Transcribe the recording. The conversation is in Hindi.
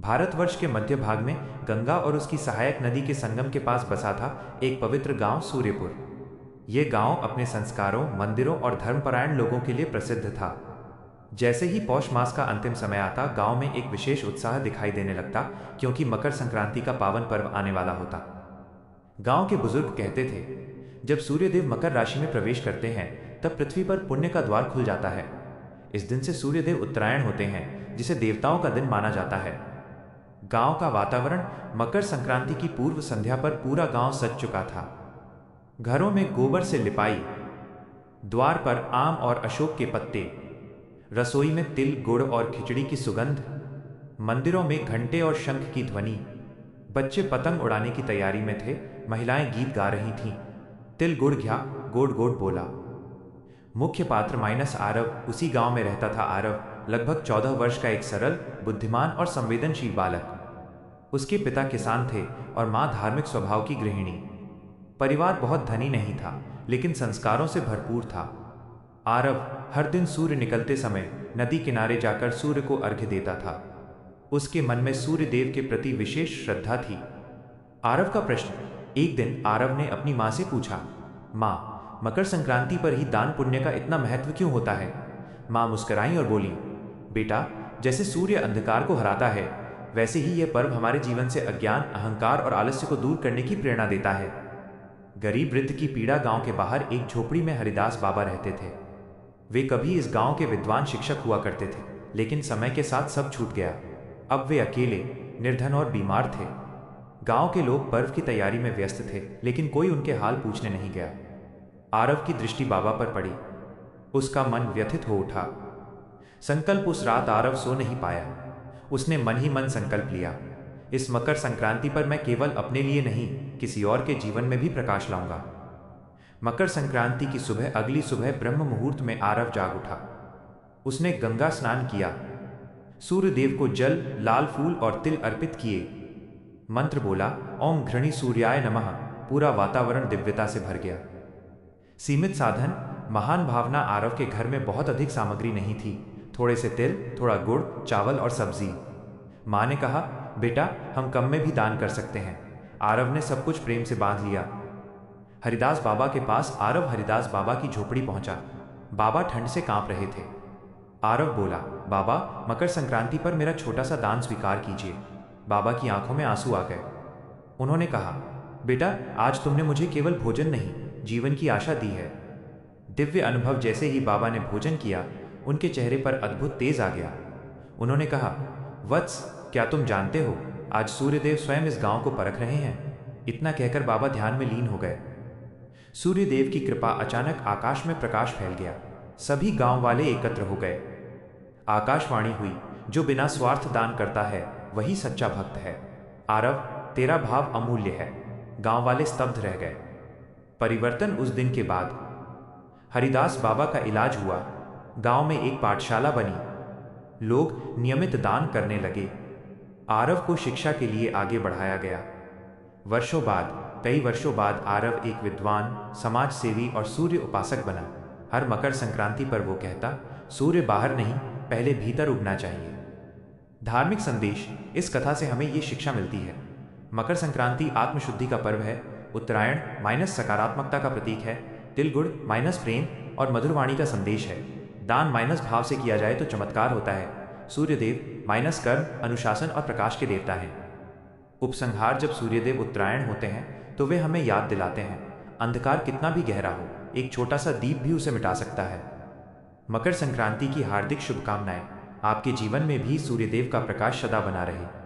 भारतवर्ष के मध्य भाग में गंगा और उसकी सहायक नदी के संगम के पास बसा था एक पवित्र गांव सूर्यपुर। ये गांव अपने संस्कारों, मंदिरों और धर्मपरायण लोगों के लिए प्रसिद्ध था। जैसे ही पौष मास का अंतिम समय आता, गांव में एक विशेष उत्साह दिखाई देने लगता, क्योंकि मकर संक्रांति का पावन पर्व आने वाला होता। गांव के बुजुर्ग कहते थे, जब सूर्यदेव मकर राशि में प्रवेश करते हैं तब पृथ्वी पर पुण्य का द्वार खुल जाता है। इस दिन से सूर्यदेव उत्तरायण होते हैं, जिसे देवताओं का दिन माना जाता है। गांव का वातावरण मकर संक्रांति की पूर्व संध्या पर पूरा गांव सज चुका था। घरों में गोबर से लिपाई, द्वार पर आम और अशोक के पत्ते, रसोई में तिल, गुड़ और खिचड़ी की सुगंध, मंदिरों में घंटे और शंख की ध्वनि, बच्चे पतंग उड़ाने की तैयारी में थे, महिलाएं गीत गा रही थीं। तिल गुड़ घ्या गोड़ गोड़ बोला। मुख्य पात्र माइनस आरव उसी गांव में रहता था। आरव लगभग 14 वर्ष का एक सरल, बुद्धिमान और संवेदनशील बालक। उसके पिता किसान थे और मां धार्मिक स्वभाव की गृहिणी। परिवार बहुत धनी नहीं था, लेकिन संस्कारों से भरपूर था। आरव हर दिन सूर्य निकलते समय नदी किनारे जाकर सूर्य को अर्घ्य देता था। उसके मन में सूर्य देव के प्रति विशेष श्रद्धा थी। आरव का प्रश्न। एक दिन आरव ने अपनी मां से पूछा, मां, मकर संक्रांति पर ही दान पुण्य का इतना महत्व क्यों होता है? मां मुस्कुराई और बोली, बेटा, जैसे सूर्य अंधकार को हराता है, वैसे ही यह पर्व हमारे जीवन से अज्ञान, अहंकार और आलस्य को दूर करने की प्रेरणा देता है। गरीब वृद्ध की पीड़ा। गांव के बाहर एक झोपड़ी में हरिदास बाबा रहते थे। वे कभी इस गांव के विद्वान शिक्षक हुआ करते थे, लेकिन समय के साथ सब छूट गया। अब वे अकेले, निर्धन और बीमार थे। गांव के लोग पर्व की तैयारी में व्यस्त थे, लेकिन कोई उनके हाल पूछने नहीं गया। आरव की दृष्टि बाबा पर पड़ी। उसका मन व्यथित हो उठा। संकल्प। उस रात आरव सो नहीं पाया। उसने मन ही मन संकल्प लिया, इस मकर संक्रांति पर मैं केवल अपने लिए नहीं, किसी और के जीवन में भी प्रकाश लाऊंगा। मकर संक्रांति की सुबह, अगली सुबह ब्रह्म मुहूर्त में आरव जाग उठा। उसने गंगा स्नान किया, सूर्य देव को जल, लाल फूल और तिल अर्पित किए। मंत्र बोला, ओम घृणी सूर्याय नमः। पूरा वातावरण दिव्यता से भर गया। सीमित साधन, महान भावना। आरव के घर में बहुत अधिक सामग्री नहीं थी। थोड़े से तिल, थोड़ा गुड़, चावल और सब्जी। मां ने कहा, बेटा, हम कम में भी दान कर सकते हैं। आरव ने सब कुछ प्रेम से बांध लिया। हरिदास बाबा के पास आरव हरिदास बाबा की झोपड़ी पहुंचा। बाबा ठंड से कांप रहे थे। आरव बोला, बाबा, मकर संक्रांति पर मेरा छोटा सा दान स्वीकार कीजिए। बाबा की आंखों में आंसू आ गए। उन्होंने कहा, बेटा, आज तुमने मुझे केवल भोजन नहीं, जीवन की आशा दी है। दिव्य अनुभव। जैसे ही बाबा ने भोजन किया, उनके चेहरे पर अद्भुत तेज आ गया। उन्होंने कहा, वत्स, क्या तुम जानते हो, आज सूर्यदेव स्वयं इस गांव को परख रहे हैं? इतना कहकर बाबा ध्यान में लीन हो गए। सूर्यदेव की कृपा। अचानक आकाश में प्रकाश फैल गया। सभी गांव वाले एकत्र हो गए। आकाशवाणी हुई, जो बिना स्वार्थ दान करता है वही सच्चा भक्त है। आरव, तेरा भाव अमूल्य है। गांव वाले स्तब्ध रह गए। परिवर्तन। उस दिन के बाद हरिदास बाबा का इलाज हुआ। गांव में एक पाठशाला बनी। लोग नियमित दान करने लगे। आरव को शिक्षा के लिए आगे बढ़ाया गया। वर्षों बाद, कई वर्षों बाद आरव एक विद्वान, समाज सेवी और सूर्य उपासक बना। हर मकर संक्रांति पर वो कहता, सूर्य बाहर नहीं, पहले भीतर उगना चाहिए। धार्मिक संदेश। इस कथा से हमें ये शिक्षा मिलती है, मकर संक्रांति आत्मशुद्धि का पर्व है। उत्तरायण माइनस सकारात्मकता का प्रतीक है। तिल गुड़ माइनस प्रेम और मधुरवाणी का संदेश है। दान माइनस भाव से किया जाए तो चमत्कार होता है। सूर्यदेव माइनस कर्म, अनुशासन और प्रकाश के देवता हैं। उपसंहार। जब सूर्यदेव उत्तरायण होते हैं तो वे हमें याद दिलाते हैं, अंधकार कितना भी गहरा हो, एक छोटा सा दीप भी उसे मिटा सकता है। मकर संक्रांति की हार्दिक शुभकामनाएं। आपके जीवन में भी सूर्यदेव का प्रकाश सदा बना रहे।